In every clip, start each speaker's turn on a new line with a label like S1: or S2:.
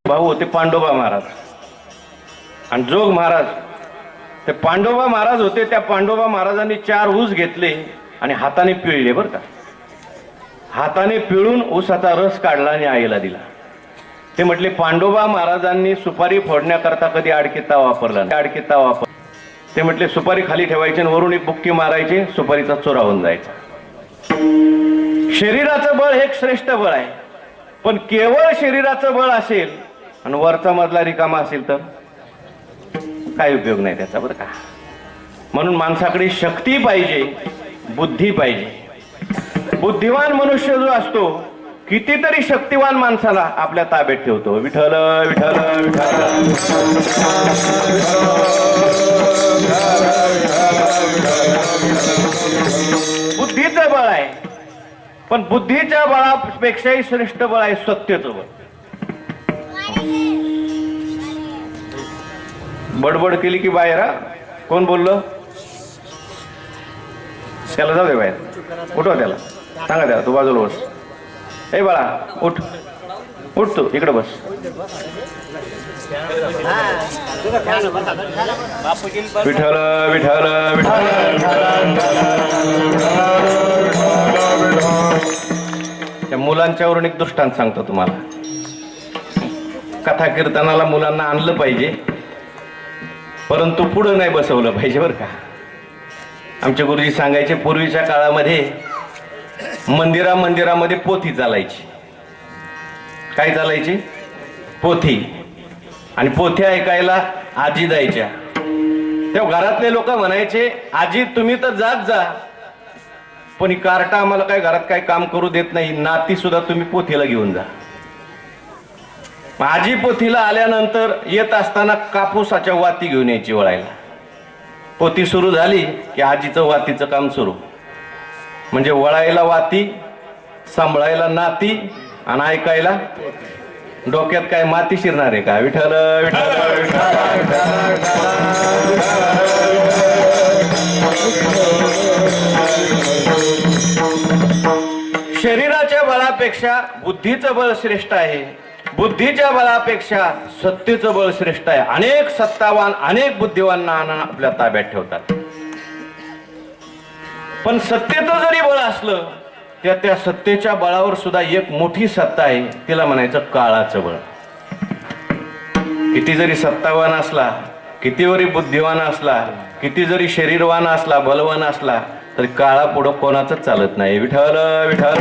S1: भाऊ होते पांडोबा महाराज आणि जोग महाराज. ते पांडोबा महाराज होते. त्या पांडोबा महाराजांनी 4 ऊस घेतले आणि हाताने पिळले. बरं का, हाताने पिळून ऊसाचा रस काढला आणि आईला दिला. ते म्हटले पांडोबा महाराजांनी सुपारी फोडण्याकरता कधी आडकिता वापरला नाही. आडकिता वापर. ते म्हटले सुपारी खाली ठेवायची आणि वरून एक बुक्की मारायची, सुपारीचा चोरा होऊन जायचा. शरीराचं बळ एक श्रेष्ठ बळ आहे, पण केवळ शरीराचं बळ असेल आणि वरचा मधला रिकामा असेल तर काही उपयोग नाही त्याचा. बरं का, म्हणून माणसाकडे शक्ती पाहिजे, बुद्धी पाहिजे. बुद्धिवान मनुष्य जो असतो कितीतरी शक्तिवान माणसाला आपल्या ताब्यात ठेवतो. विठ्ठल विठ्ठल विठ्ठल. बुद्धीचं बळ आहे, पण बुद्धीच्या बळापेक्षाही श्रेष्ठ बळ आहे सत्याचं बळ. बडबड केली की बाहेर. कोण बोललं? त्याला जाऊ दे बाहेर. उठवा त्याला, सांगा त्याला तू बाजूला बस. ए बाळा उठ, उठ तू इकडे बस. विठ्ठल विठ्ठल विठ्ठल. त्या मुलांच्यावरून एक दृष्टांत सांगतो तुम्हाला. कथा कीर्तनाला मुलांना आणलं पाहिजे, परंतु पुढं नाही बसवलं पाहिजे. बरं का, आमचे गुरुजी सांगायचे पूर्वीच्या काळामध्ये मंदिरामध्ये पोथी चालायची. काय चालायची? पोथी. आणि पोथ्या ऐकायला आजी जायच्या. तेव्हा घरातले लोक म्हणायचे आजी तुम्ही तर जात जा, पण ही कार्टा आम्हाला काय घरात काय काम करू देत नाही, नाती सुद्धा तुम्ही पोथीला घेऊन जा. आजी पोथीला आल्यानंतर येत असताना कापूसाच्या वाती घेऊन यायची वळायला. पोथी सुरू झाली की आजीचं वातीचं काम सुरू. म्हणजे वळायला वाती, सांभाळायला नाती आणि ऐकायला डोक्यात काय माती शिरणार आहे का? विठ्ठल विठ्ठल शरीराच्या बळापेक्षा बुद्धीचं बळ श्रेष्ठ आहे. बुद्धीच्या बळापेक्षा सत्तेचं बळ श्रेष्ठ आहे. अनेक सत्तावान, अनेक बुद्धिवान आपल्या ताब्यात ठेवतात. पण सत्तेचं जरी बळ असलं त्या सत्तेच्या बळावर सुद्धा एक मोठी सत्ता आहे, तिला म्हणायचं काळाचं बळ. किती जरी सत्तावान असला, किती जरी बुद्धिवान असला, किती जरी शरीरवान असला, बलवान असला, तरी काळा पुढं कोणाचं चालत नाही. विठ्ठल विठ्ठल.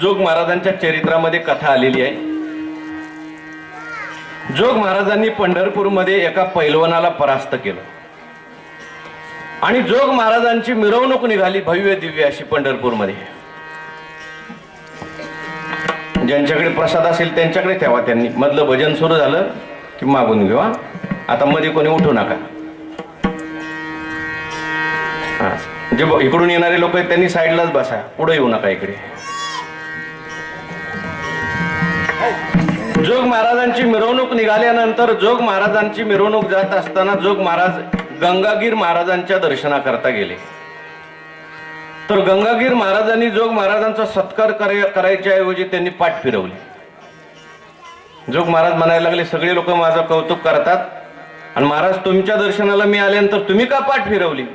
S1: जोग महाराजांच्या चरित्रामध्ये कथा आलेली आहे. जोग महाराजांनी पंढरपूरमध्ये एका पैलवानाला परास्त केलं आणि जोग महाराजांची मिरवणूक निघाली भव्य दिव्य अशी पंढरपूरमध्ये. ज्यांच्याकडे प्रसाद असेल त्यांच्याकडे ठेवा. त्यांनी मधलं भजन सुरू झालं की मागून घेऊ. आता मध्ये कोणी उठू नका. जे इकडून येणारे लोक आहेत त्यांनी साईडलाच बसा, पुढे येऊ नका इकडे. जोग महाराजांची मिरवणूक निघाल्यानंतर जोग महाराजांची मिरवणूक जात असताना जोग महाराज गंगागीर महाराजांच्या दर्शनाकरता गेले. तर गंगागीर महाराजांनी जोग महाराजांचा सत्कार करायच्या ऐवजी त्यांनी पाठ फिरवली. जोग महाराज म्हणायला लागले सगळे लोक माझं कौतुक करतात आणि महाराज तुमच्या दर्शनाला मी आल्यानंतर तुम्ही का पाठ फिरवली?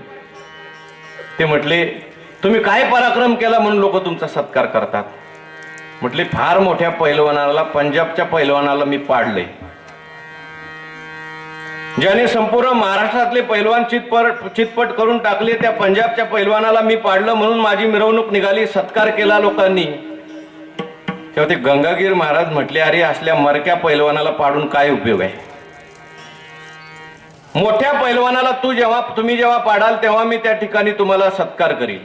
S1: ते म्हटले तुम्ही काय पराक्रम केला म्हणून लोक तुमचा सत्कार करतात. म्हटले फार मोठ्या पैलवानाला, पंजाबच्या पैलवानाला मी पाडले, ज्याने संपूर्ण महाराष्ट्रातले पैलवान चितपट करून टाकले. त्या पंजाबच्या पैलवानाला मी पाडलं म्हणून माझी मिरवणूक निघाली, सत्कार केला लोकांनी. तेव्हा ते गंगागीर महाराज म्हटले अरे असल्या मरक्या पैलवानाला पाडून काय उपयोग आहे? मोठ्या पैलवानाला तुम्ही जेव्हा पाडाल तेव्हा मी त्या ठिकाणी तुम्हाला सत्कार करील.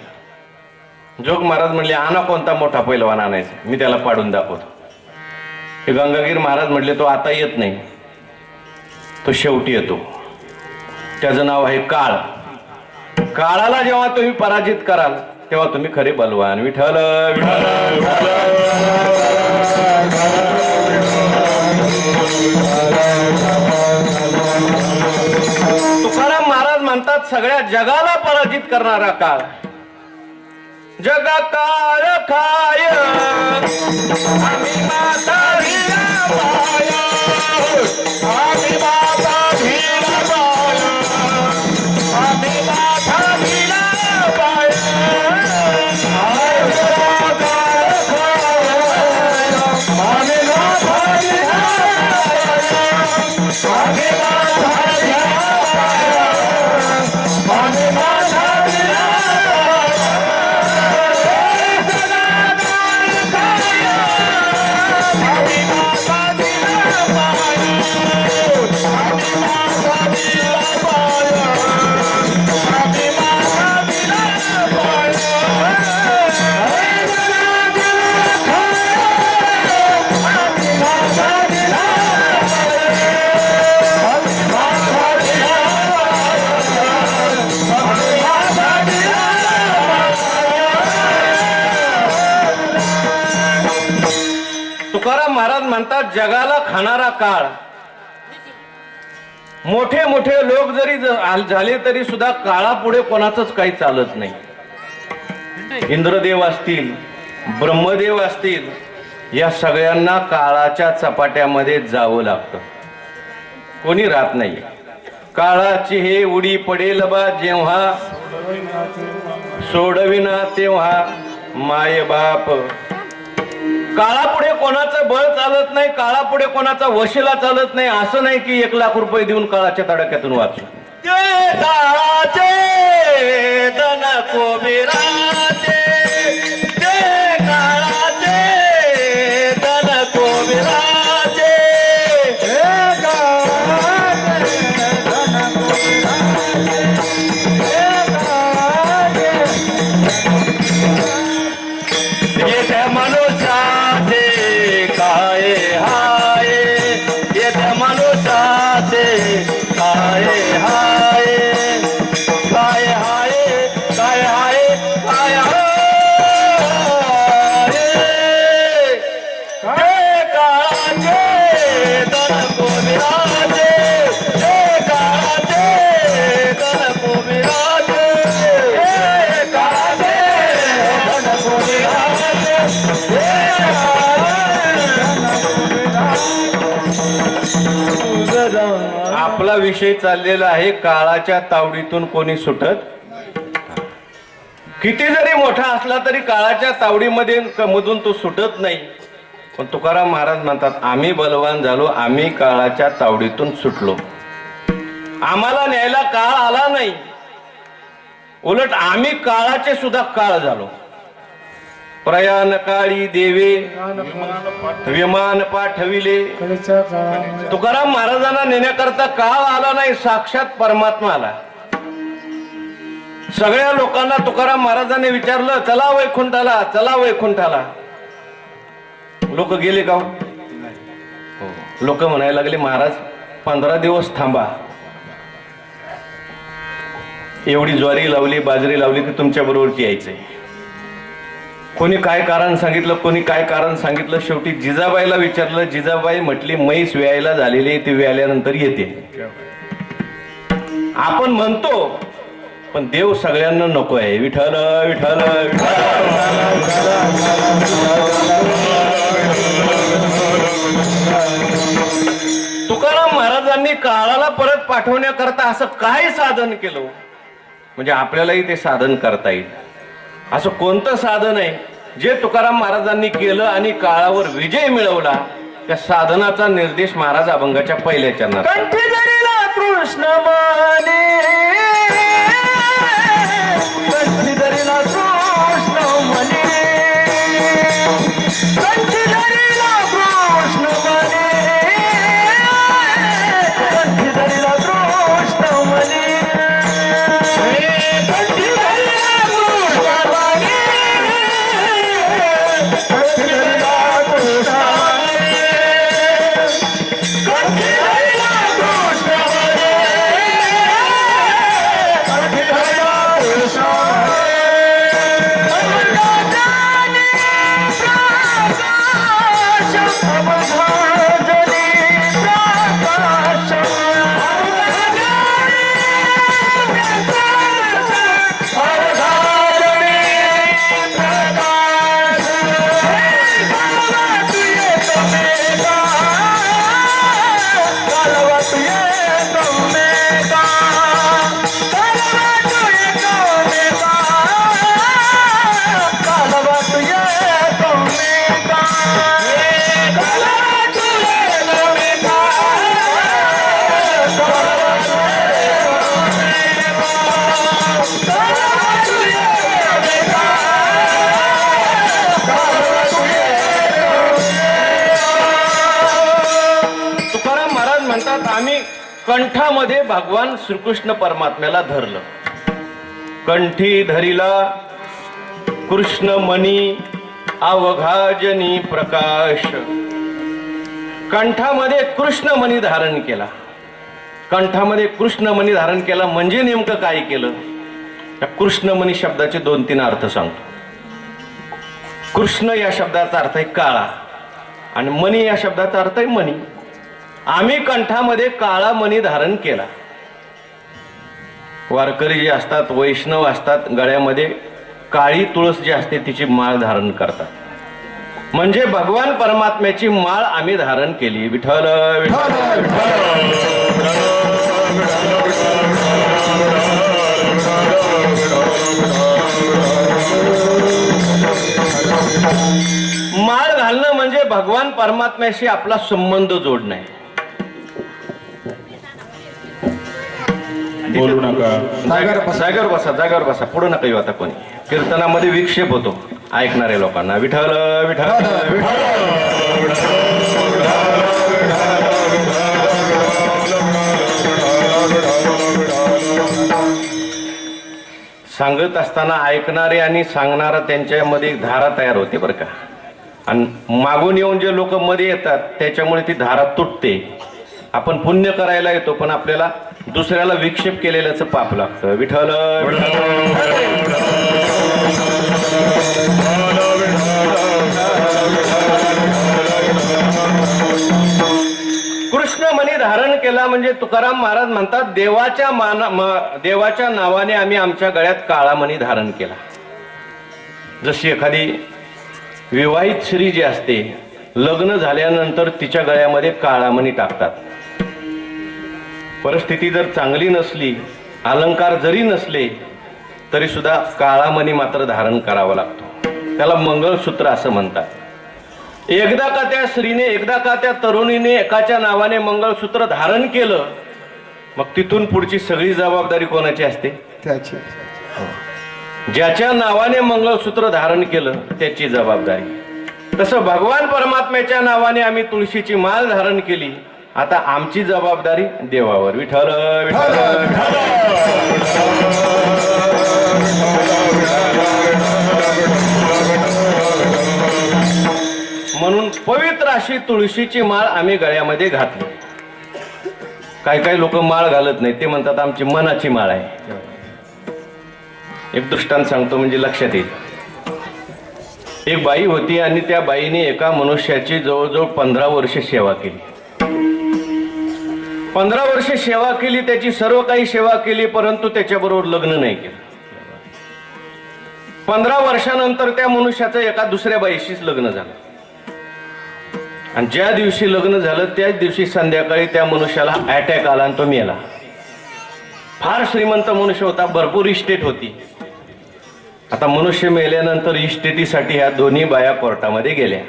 S1: जोग महाराज म्हणले आणा कोणता मोठा पैलवान आणायचा, मी त्याला पाडून दाखवतो. हे गंगागीर महाराज म्हटले तो आता येत नाही, तो शेवटी येतो. त्याचं नाव आहे काळ. काळाला जेव्हा तुम्ही पराजित कराल तेव्हा तुम्ही खरे बलवान. विठ्ठल विठ्ठल. तुकाराम महाराज म्हणतात म्हणतात सगळ्या जगाला पराजित करणारा काळ. जगा काळ काय आम्ही माता भीराबाई, आम्ही माता भीराबाई, आम्ही माता भीराबाई. तुकाराम महाराज म्हणतात जगाला खाणारा काळ. मोठे मोठे लोक जरी झाले तरी सुद्धा काळापुढे कोणाचंच काही चालत नाही. इंद्रदेव असतील, ब्रह्मदेव असतील, या सगळ्यांना काळाच्या चपाट्यामध्ये जावं लागतं. कोणी राहत नाही. काळाची हे उडी पडेल बा जेव्हा, सोडविना तेव्हा माय बाप. काळापुढे कोणाचं बळ चालत नाही, काळापुढे कोणाचा वशिला चालत नाही. असं नाही की 1 लाख रुपये देऊन काळाच्या तडाख्यातून वाचू. काळाचे धन कोबिराचे, काळाचे धन कोबिराचे, येत्या मनुष्याचे काय हाय, येत्या मनुष्याचे काय हाय, काय हाय, काय हाय, काय हाय. काळाचे धन कोबिराचे, काळाचे धन कोबिराचे, काळाचे धन कोबिराचे. आपला विषय चाललेला आहे काळाच्या तावडीतून कोणी सुटत. किती जरी मोठा असला तरी काळाच्या तावडीमध्ये मधून तो सुटत नाही. पण तुकाराम महाराज म्हणतात आम्ही बलवान झालो, आम्ही काळाच्या तावडीतून सुटलो. आम्हाला न्यायला काळ आला नाही, उलट आम्ही काळाचे सुद्धा काळ झालो. प्रयाण काळी देवे विमान पाठविले. तुकाराम महाराजांना नेण्याकरता काळ आला नाही, साक्षात परमात्मा आला. सगळ्या लोकांना तुकाराम महाराजांनी विचारलं चला वैकुंठाला, चला वैकुंठाला. लोक गेले का? लोक म्हणायला लागले महाराज 15 दिवस थांबा. एवढी ज्वारी लावली, बाजरी लावली की तुमच्या बरोबर यायचंय. कोणी काय कारण सांगितलं, कोणी काय कारण सांगितलं. शेवटी जिजाबाईला विचारलं. जिजाबाई म्हटली म्हैस व्यायला झालेली, ती व्याल्यानंतर येते. आपण म्हणतो पण देव सगळ्यांना नको आहे. विठ्ठल विठ्ठल तुकाराम महाराजांनी काळाला परत पाठवण्याकरता असं काय साधन केलं म्हणजे आपल्यालाही ते साधन करता येईल. असं कोणतं साधन आहे जे तुकाराम महाराजांनी केलं आणि काळावर विजय मिळवला? त्या साधनाचा निर्देश महाराज अभंगाच्या पहिल्या चरणात. कंठी धरिला कृष्ण माने, कंठी धरिला कृष्ण माने, कंठी धरिला कृष्ण माने, कंठी धरिला कृष्ण माने, कंठी धरिला कृष्ण माने, कंठी धरिला कृष्ण माने, कंठी धरिला कृष्ण माने, तुकाराम महाराज म्हणतात, आम्ही कंठामध्ये भगवान श्रीकृष्ण परमात्म्याला धरलं. कंठी धरिला कृष्ण मणी अवघाजनी प्रकाश. कंठामध्ये कृष्णमणी धारण केला. कंठामध्ये कृष्णमणी धारण केला म्हणजे नेमकं काय केलं? त्या कृष्णमणी शब्दाचे 2-3 अर्थ सांगतो. कृष्ण या शब्दाचा अर्थ आहे काळा आणि मणी या शब्दाचा अर्थ आहे मणी. आम्ही कंठामध्ये काळा मणी धारण केला. वारकरी जे असतात, वैष्णव असतात, गळ्यामध्ये काळी तुळस जी असते तिची माळ धारण करतात. म्हणजे भगवान परमात्म्याची माळ आम्ही धारण केली. विठ्ठल विठ्ठल माळ घालणं म्हणजे भगवान परमात्म्याशी आपला संबंध जोडणं आहे.
S2: बोलू नका.
S1: जागेवर बसा, जागेवर बसा, पुढे नका येऊ आता कोणी. कीर्तनामध्ये विक्षेप होतो ऐकणाऱ्या लोकांना. विठ्ठल विठ्ठल सांगत असताना ऐकणारे आणि सांगणारा त्यांच्यामध्ये एक धारा तयार होते बरं का. आणि मागून येऊन जे लोक मध्ये येतात त्याच्यामुळे ती धारा तुटते. आपण पुण्य करायला येतो पण आपल्याला दुसऱ्याला विक्षेप केलेल्याच पाप लागतं. विठ्ठल कृष्णमणी धारण केला म्हणजे तुकाराम महाराज म्हणतात, देवाच्या नावाने आम्ही आमच्या गळ्यात काळा मणी धारण केला. जशी एखादी विवाहित स्त्री जी असते, लग्न झाल्यानंतर तिच्या गळ्यामध्ये काळा मणी टाकतात. परिस्थिती जर चांगली नसली, अलंकार जरी नसले तरी सुद्धा काळा मणी मात्र धारण करावा लागतो. त्याला मंगळसूत्र असं म्हणतात. एकदा का त्या स्त्रीने, एकदा का त्या तरुणीने एकाच्या नावाने मंगळसूत्र धारण केलं, मग तिथून पुढची सगळी जबाबदारी कोणाची असते?
S2: त्याची.
S1: ज्याच्या नावाने मंगळसूत्र धारण केलं त्याची जबाबदारी. तसं भगवान परमात्म्याच्या नावाने आम्ही तुळशीची माळ धारण केली. आता आमची जबाबदारी देवावर. विठ्ठल म्हणून पवित्र अशी तुळशीची माळ आम्ही गळ्यामध्ये घातली. काही काही लोक माळ घालत नाही, ते म्हणतात आमची मनाची माळ आहे. एक दृष्टांत सांगतो म्हणजे लक्षात येईल. एक बाई होती आणि त्या बाईने एका मनुष्याची जवळजवळ 15 वर्ष सेवा केली. 15 वर्ष सेवा केली, त्याची सर्व काही सेवा केली, परंतु त्याच्याबरोबर लग्न नाही केलं. 15 वर्षानंतर त्या मनुष्याचं एका दुसऱ्या बाईशीच लग्न झालं. आणि ज्या दिवशी लग्न झालं त्याच दिवशी संध्याकाळी त्या मनुष्याला अटॅक आला आणि तो मेला. फार श्रीमंत मनुष्य होता, भरपूर इस्टेट होती. आता मनुष्य मेल्यानंतर इस्टेटीसाठी ह्या दोन्ही बाया कोर्टामध्ये गेल्या.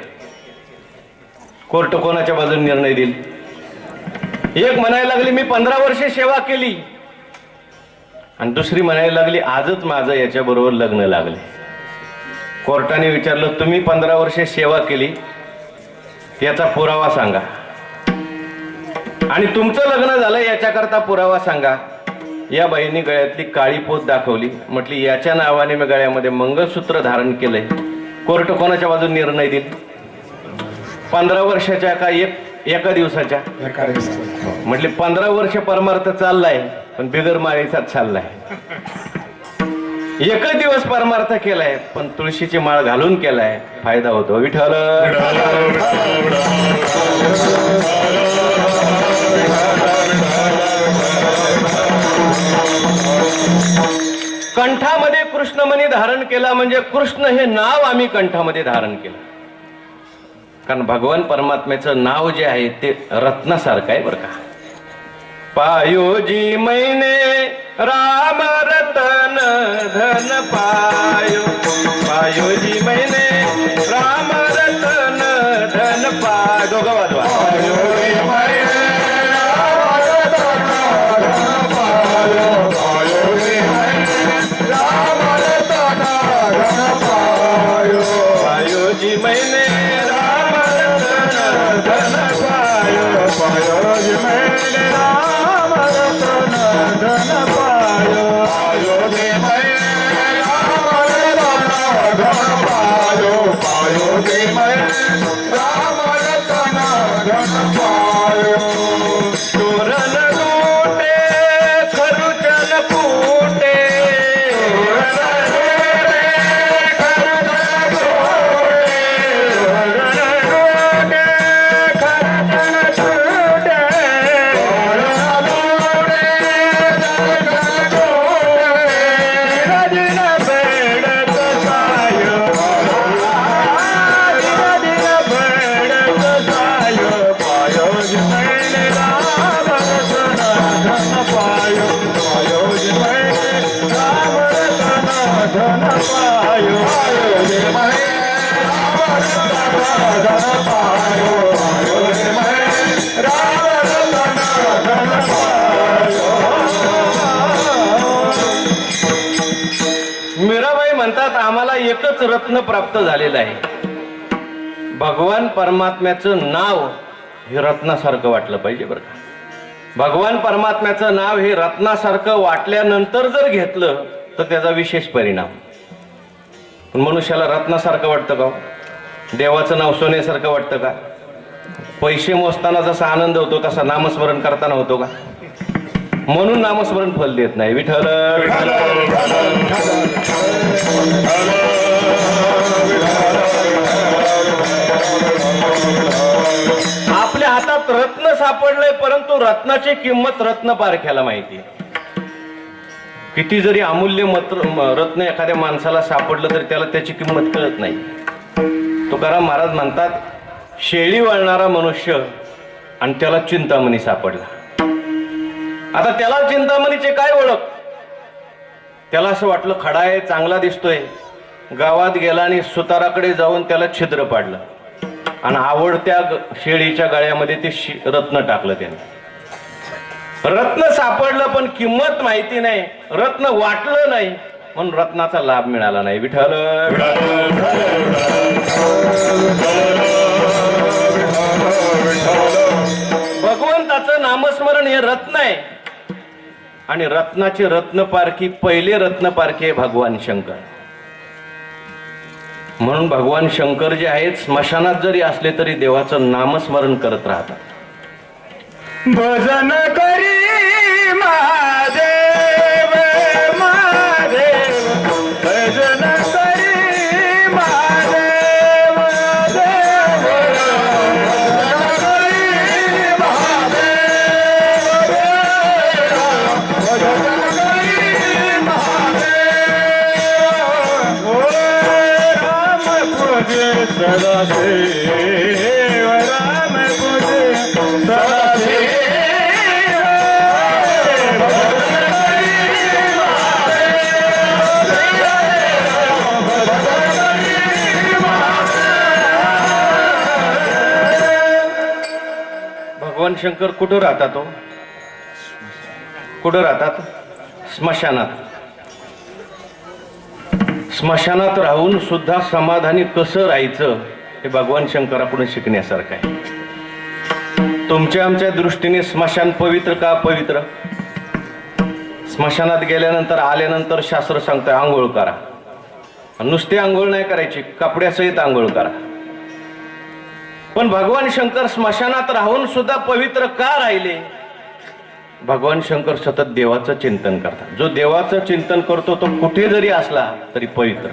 S1: कोर्ट कोणाच्या बाजूने निर्णय देईल? एक म्हणायला लागली मी 15 वर्ष सेवा केली, आणि दुसरी म्हणायला लागली आजच माझं याच्या बरोबर लग्न लागले. कोर्टाने विचारलं तुम्ही 15 वर्ष सेवा केली याचा पुरावा सांगा, आणि तुमचं लग्न झालं याच्याकरता पुरावा सांगा. या बाईंनी गळ्यातली काळी पोत दाखवली. म्हटली याच्या नावाने मी गळ्यामध्ये मंगळसूत्र धारण केलंय, कोर्ट कोणाच्या बाजूने निर्णय देईल? 15 वर्षाच्या का एका दिवसाच्या? म्हटले 15 वर्ष परमार्थ चाललाय पण बिगर माळेचाच चाललाय. एकच दिवस परमार्थ केलाय पण तुळशीची माळ घालून केलाय, फायदा होतो. विठ्ठल कंठामध्ये कृष्णमणी धारण केला म्हणजे कृष्ण हे नाव आम्ही कंठामध्ये धारण केलं. कारण भगवान परमात्म्याचं नाव जे आहे ते रत्नासारखं आहे बरं का. पायोजी मैने राम रतन धन पायो, पायोजी मैने राम रतन धन पायो. दोघं वाजवा. पायोजी मैने राम रतन तोरण गोटे खरुचन फुटे मीराबाई म्हणतात आम्हाला एकच रत्न प्राप्त झालेलं आहे. भगवान परमात्म्याचं नाव हे रत्नासारखं वाटलं पाहिजे बरं का. भगवान परमात्म्याचं नाव हे रत्नासारखं वाटल्यानंतर जर घेतलं तर त्याचा विशेष परिणाम. पण मनुष्याला रत्नासारखं वाटतं का? देवाचं नाव सोन्यासारखं वाटतं का? पैसे मोजताना जसा आनंद होतो तसा नामस्मरण करताना होतो का? म्हणून नामस्मरण फल देत नाही. विठ्ठल विठ्ठल आपल्या हातात रत्न सापडलंय परंतु रत्नाची किंमत रत्न पारख्याला माहिती. किती जरी अमूल्य रत्न एखाद्या माणसाला सापडलं तरी त्याला त्याची किंमत कळत नाही. तुकाराम महाराज म्हणतात शेळी वळणारा मनुष्य आणि त्याला चिंतामणी सापडला. आता त्याला चिंतामणीचे काय ओळख? त्याला असं वाटलं खडा आहे, चांगला दिसतोय. गावात गेला आणि सुताराकडे जाऊन त्याला छिद्र पाडलं आणि आवडत्या शेळीच्या गळ्यामध्ये ते रत्न टाकलं. त्याने रत्न सापडलं पण किंमत माहिती नाही, रत्न वाटलं नाही म्हणून रत्नाचा लाभ मिळाला नाही. विठ्ठल भगवंताचं नामस्मरण हे रत्न आहे आणि रत्नाचे रत्नपारखी पहिले रत्नपारखी भगवान शंकर. म्हणून भगवान शंकर जे आहेत स्मशानात जरी असले तरी देवाचं नामस्मरण करत राहतात.
S2: भजन करी महादेव महादेव भजन करी महादेव देव भजन करी महादेव राम पूजे सदा देव राम पूजे सदा
S1: भगवान शंकर कुठं राहतात? हो कुठं राहतात? स्मशानात. स्मशानात राहून सुद्धा समाधानी कसं राहायचं हे भगवान शंकराकडून शिकण्यासारखं आहे. तुमच्या आमच्या दृष्टीने स्मशान पवित्र का पवित्र? स्मशानात गेल्यानंतर आल्यानंतर शास्त्र सांगतंय आंघोळ करा. नुसती आंघोळ नाही करायची, कपड्यासहित आंघोळ करा. पण भगवान शंकर स्मशानात राहून सुद्धा पवित्र का राहिले? भगवान शंकर सतत देवाचं चिंतन करतात. जो देवाचं चिंतन करतो तो कुठे जरी असला तरी पवित्र.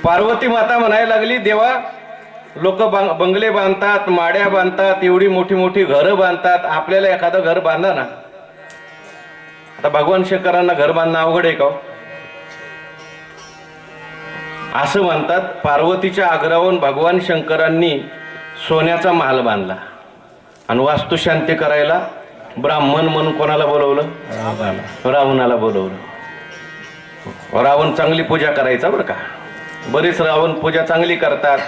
S1: पार्वती माता म्हणायला लागली देवा लोक बंगले बांधतात, माड्या बांधतात, एवढी मोठी मोठी घरं बांधतात, आपल्याला एखादं घर बांधा ना. आता भगवान शंकरांना घर बांधणं अवघड आहे का? असं म्हणतात. पार्वतीच्या आग्रहावरून भगवान शंकरांनी सोन्याचा महाल बांधला आणि वास्तुशांती करायला ब्राह्मण म्हणून कोणाला बोलवलं? रावणाला बोलवलं. रावण चांगली पूजा करायचा बरं का. बरीच रावण पूजा चांगली करतात.